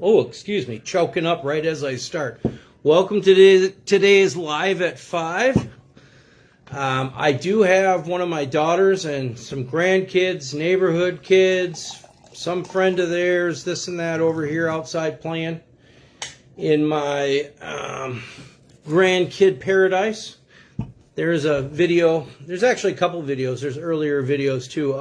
Oh, excuse me, choking up right as I start. Welcome to today's live at 5. I do have one of my daughters and some grandkids, neighborhood kids, some friend of theirs, this and that over here outside playing in my grandkid paradise. There's a video. There's actually a couple videos. There's earlier videos too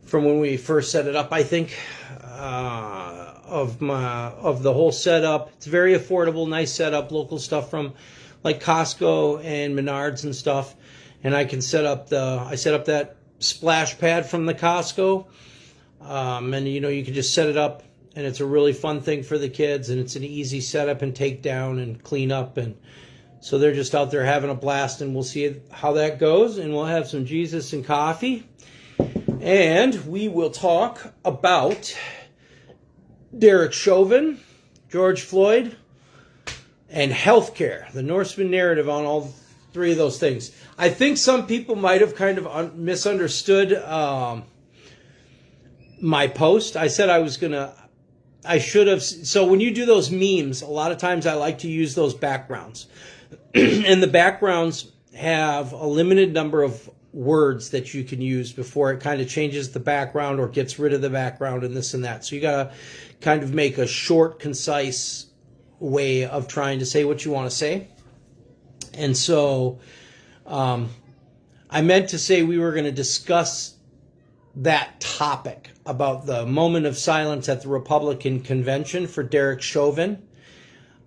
from when we first set it up, I think, of the whole setup. It's very affordable, nice setup, local stuff from like Costco and Menards and stuff. And I can set up that splash pad from the Costco, and you can just set it up, and it's a really fun thing for the kids, and it's an easy setup and take down and clean up, and so they're just out there having a blast, and we'll see how that goes, and we'll have some Jesus and coffee, and we will talk about Derek Chauvin, George Floyd, and healthcare, the Norseman narrative on all three of those things. I think some people might have kind of misunderstood my post. I said I should have. So when you do those memes, a lot of times I like to use those backgrounds. And the backgrounds have a limited number of words that you can use before it kind of changes the background or gets rid of the background and this and that. So you got to kind of make a short, concise way of trying to say what you want to say. And so I meant to say we were going to discuss that topic about the moment of silence at the Republican convention for Derek Chauvin.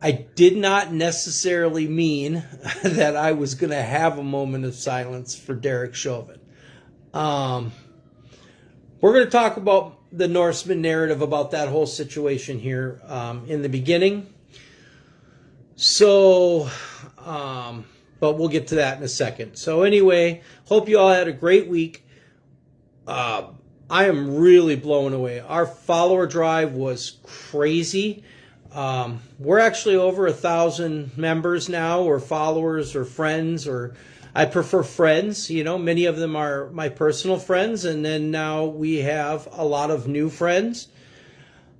I did not necessarily mean that I was going to have a moment of silence for Derek Chauvin. We're going to talk about the Norseman narrative, about that whole situation here in the beginning. So, but we'll get to that in a second. So anyway, hope you all had a great week. I am really blown away. Our follower drive was crazy. We're actually over 1,000 members now, or followers, or friends, or I prefer friends. Many of them are my personal friends, and then now we have a lot of new friends.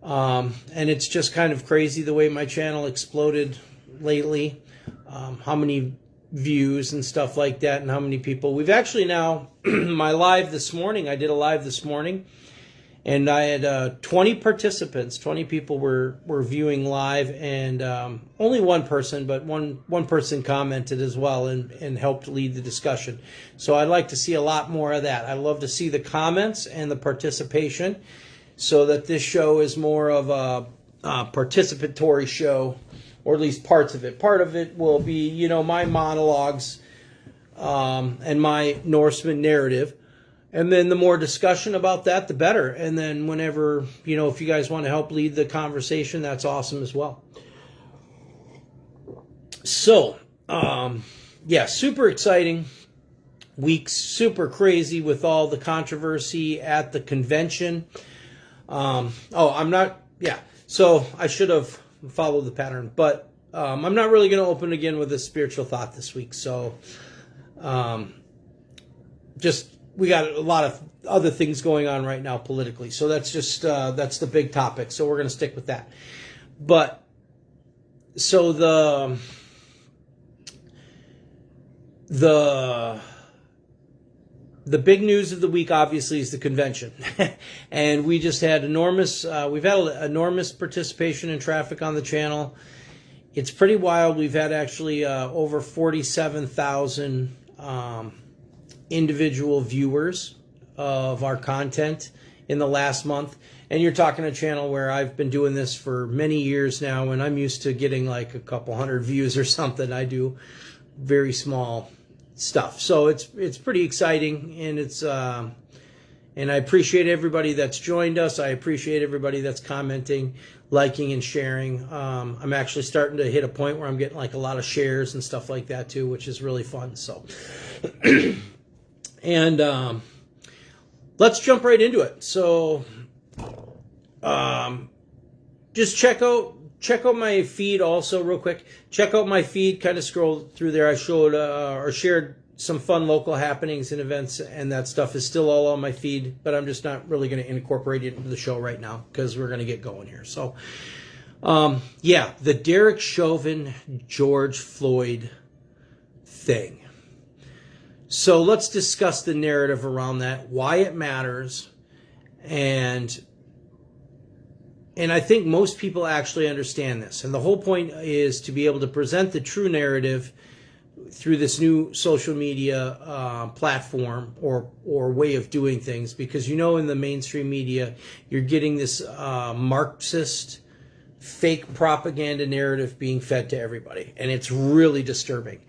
And it's just kind of crazy the way my channel exploded lately. How many views and stuff like that, and how many people. We've actually now, my live this morning, I did a live this morning, and I had 20 participants. 20 people were viewing live, and only one person, but one person commented as well and helped lead the discussion. So I'd like to see a lot more of that. I love to see the comments and the participation, so that this show is more of a participatory show, or at least parts of it. Part of it will be, my monologues and my Norseman narrative. And then the more discussion about that, the better. And then whenever, if you guys want to help lead the conversation, that's awesome as well. So, super exciting week, super crazy with all the controversy at the convention. So I should have followed the pattern, but I'm not really going to open again with a spiritual thought this week. So, we got a lot of other things going on right now politically. So that's just, that's the big topic. So we're going to stick with that. But, so the big news of the week, obviously, is the convention. And we just had we've had enormous participation in traffic on the channel. It's pretty wild. We've had actually over 47,000 individual viewers of our content in the last month. And you're talking a channel where I've been doing this for many years now, and I'm used to getting like a couple hundred views or something. I do very small stuff. So it's pretty exciting, and and I appreciate everybody that's joined us. I appreciate everybody that's commenting, liking, and sharing. I'm actually starting to hit a point where I'm getting like a lot of shares and stuff like that too, which is really fun. So and let's jump right into it. So just check out my feed also real quick. Check out my feed, kind of scroll through there. I showed or shared some fun local happenings and events, and that stuff is still all on my feed, but I'm just not really going to incorporate it into the show right now because we're going to get going here. So, yeah, the Derek Chauvin, George Floyd thing. So let's discuss the narrative around that, why it matters, and I think most people actually understand this. And the whole point is to be able to present the true narrative through this new social media platform or way of doing things, because in the mainstream media you're getting this Marxist fake propaganda narrative being fed to everybody, and it's really disturbing.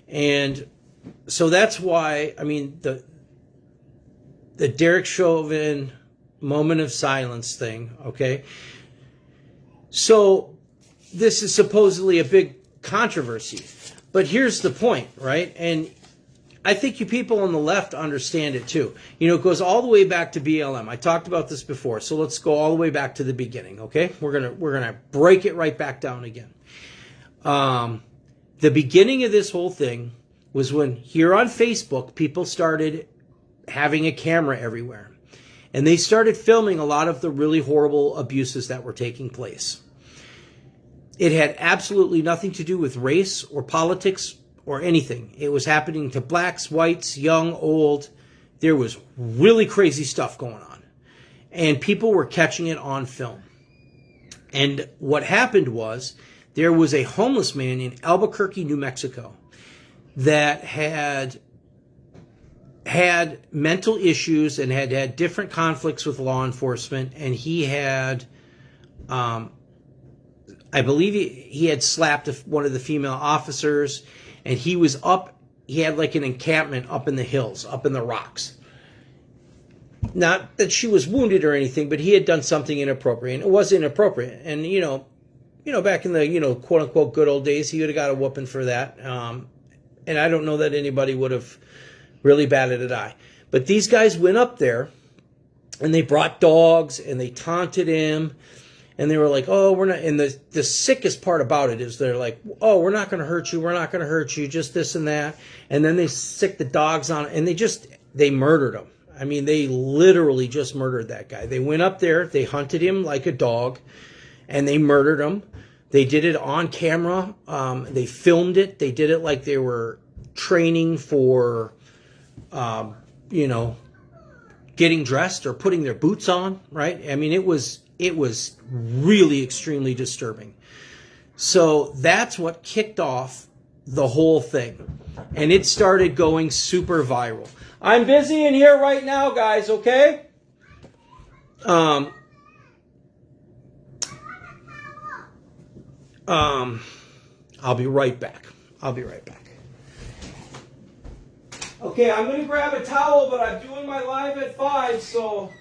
And so that's why, I mean, the Derek Chauvin moment of silence thing, okay? So this is supposedly a big controversy. But here's the point, right? And I think you people on the left understand it too. It goes all the way back to BLM. I talked about this before, so let's go all the way back to the beginning, okay? We're gonna break it right back down again. The beginning of this whole thing was when here on Facebook, people started having a camera everywhere. And they started filming a lot of the really horrible abuses that were taking place. It had absolutely nothing to do with race or politics or anything. It was happening to blacks, whites, young, old. There was really crazy stuff going on. And people were catching it on film. And what happened was there was a homeless man in Albuquerque, New Mexico, that had mental issues and had different conflicts with law enforcement. And he had, I believe he had slapped one of the female officers, and he had like an encampment up in the hills, up in the rocks. Not that she was wounded or anything, but he had done something inappropriate, and it was inappropriate. And, back in the, quote unquote, good old days, he would have got a whooping for that. And I don't know that anybody would have really batted an eye. But these guys went up there, and they brought dogs, and they taunted him. And they were like, oh, we're not. And the sickest part about it is they're like, oh, we're not going to hurt you. We're not going to hurt you. Just this and that. And then they sick the dogs on, and they murdered him. I mean, they literally just murdered that guy. They went up there. They hunted him like a dog, and they murdered him. They did it on camera. They filmed it. They did it like they were training for, getting dressed or putting their boots on, right? I mean, it was really extremely disturbing. So that's what kicked off the whole thing. And it started going super viral. I'm busy in here right now, guys, okay? I'll be right back. Okay, I'm going to grab a towel, but I'm doing my live at 5, so...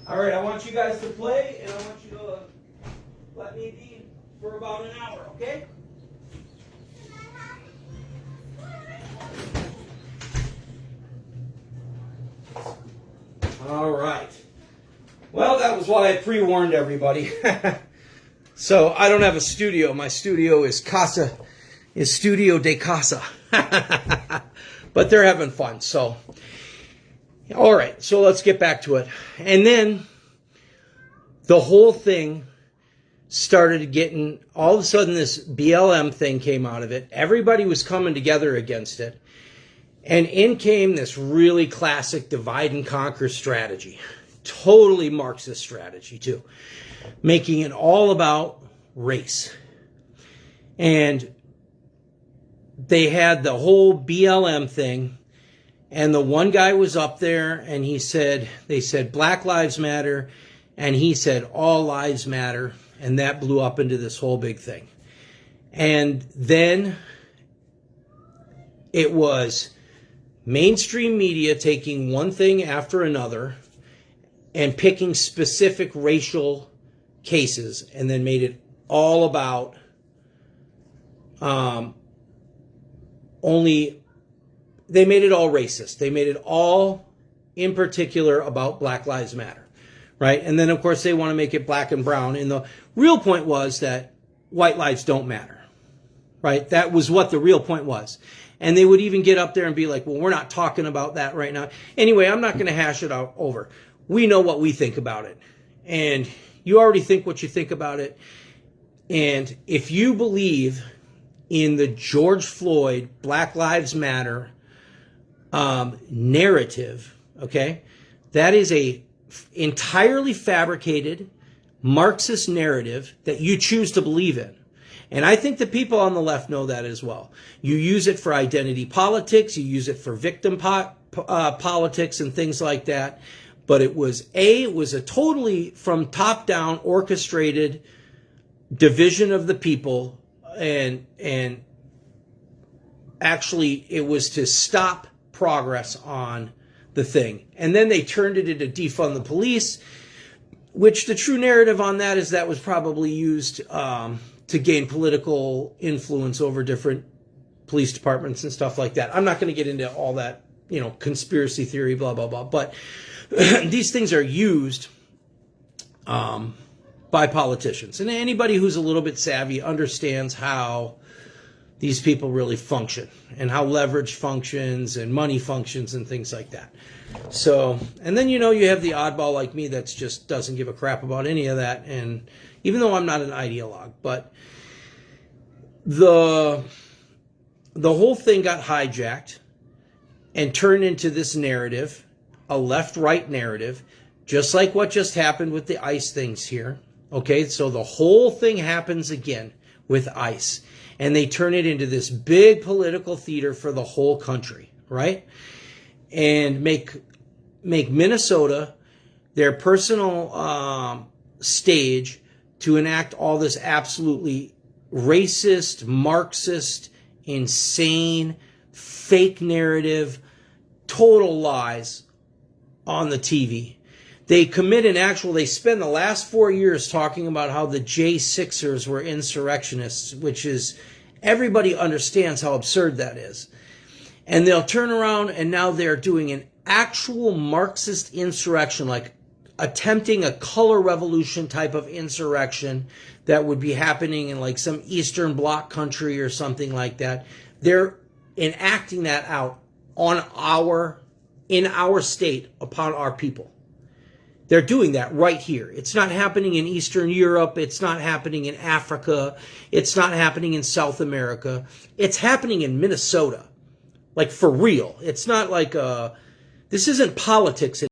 All right, I want you guys to play, and I want you to let me be for about an hour, okay? All right. Well, that was why I pre-warned everybody. So I don't have a studio. My studio is Studio de Casa. But they're having fun, so... All right, so let's get back to it. And then the whole thing started getting, all of a sudden this BLM thing came out of it. Everybody was coming together against it. And in came this really classic divide and conquer strategy. Totally Marxist strategy, too. Making it all about race. And they had the whole BLM thing. And the one guy was up there, and they said, Black Lives Matter, and he said, all lives matter, and that blew up into this whole big thing. And then it was mainstream media taking one thing after another and picking specific racial cases and then made it all about they made it all racist. They made it all in particular about Black Lives Matter, right? And then, of course, they want to make it black and brown. And the real point was that white lives don't matter, right? That was what the real point was. And they would even get up there and be like, well, we're not talking about that right now. Anyway, I'm not going to hash it out over. We know what we think about it. And you already think what you think about it. And if you believe in the George Floyd Black Lives Matter narrative, okay, that is a entirely fabricated Marxist narrative that you choose to believe in. And I think the people on the left know that as well. You use it for identity politics, you use it for victim politics and things like that. But it was a totally from top down orchestrated division of the people, and actually it was to stop progress on the thing. And then they turned it into defund the police, which the true narrative on that is that was probably used to gain political influence over different police departments and stuff like that. I'm not going to get into all that, conspiracy theory, blah, blah, blah. But these things are used by politicians. And anybody who's a little bit savvy understands how these people really function and how leverage functions and money functions and things like that. So, and then, you have the oddball like me that's just doesn't give a crap about any of that. And even though I'm not an ideologue, but the whole thing got hijacked and turned into this narrative, a left-right narrative, just like what just happened with the ICE things here. Okay, so the whole thing happens again with ICE. And they turn it into this big political theater for the whole country, right? And make Minnesota their personal stage to enact all this absolutely racist, Marxist, insane, fake narrative, total lies on the TV. They they spend the last 4 years talking about how the J6ers were insurrectionists, which is, everybody understands how absurd that is. And they'll turn around and now they're doing an actual Marxist insurrection, like attempting a color revolution type of insurrection that would be happening in like some Eastern Bloc country or something like that. They're enacting that out in our state upon our people. They're doing that right here. It's not happening in Eastern Europe. It's not happening in Africa. It's not happening in South America. It's happening in Minnesota. Like, for real. It's not like, this isn't politics